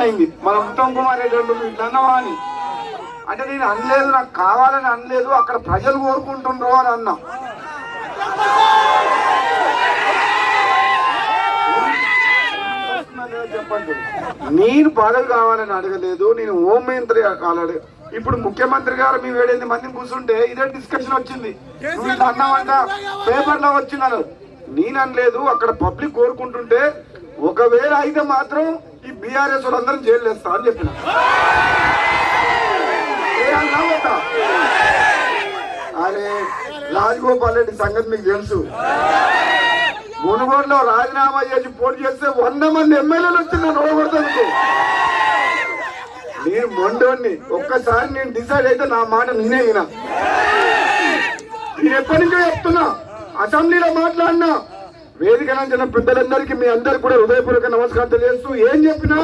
అయింది. మన ఉత్తమ్ కుమార్ రెడ్డి ఇట్లా అన్నావా అని అంటే నేను అనలేదు, నాకు కావాలని అనలేదు, అక్కడ ప్రజలు కోరుకుంటుండ్రు అని అన్నా. చెప్పండి, నేను పదవి కావాలని అడగలేదు, నేను హోం మంత్రి కావాలి. ఇప్పుడు ముఖ్యమంత్రి గారు మేము 7 మందిని కూర్చుంటే ఇదే డిస్కషన్ వచ్చింది. నువ్వు ఇట్లా అన్నావంట, పేపర్లో వచ్చినారు. నేను అనలేదు, అక్కడ పబ్లిక్ కోరుకుంటుంటే ఒకవేళ అయితే మాత్రం ఈ బీఆర్ఎస్ వాళ్ళందరం జైలు వేస్తా అని చెప్పిన. అరే రాజగోపాల్ రెడ్డి సంగతి మీకు తెలుసు. మునుగోడులో రాజీనామా చేసి పోటీ చేస్తే 100 మంది ఎమ్మెల్యేలు వచ్చిందని ఓడగొడతాను. నేను మొండోడిని, ఒక్కసారి నేను డిసైడ్ అయితే నా మాట నేనే అయినా. నేను ఎప్పటి నుంచో చెప్తున్నా, అసెంబ్లీలో మాట్లాడినా, వేదిక నుంచి పెద్దలందరికీ మీ అందరికి కూడా హృదయపూర్వక నమస్కారం తెలియజేస్తూ ఏం చెప్పినా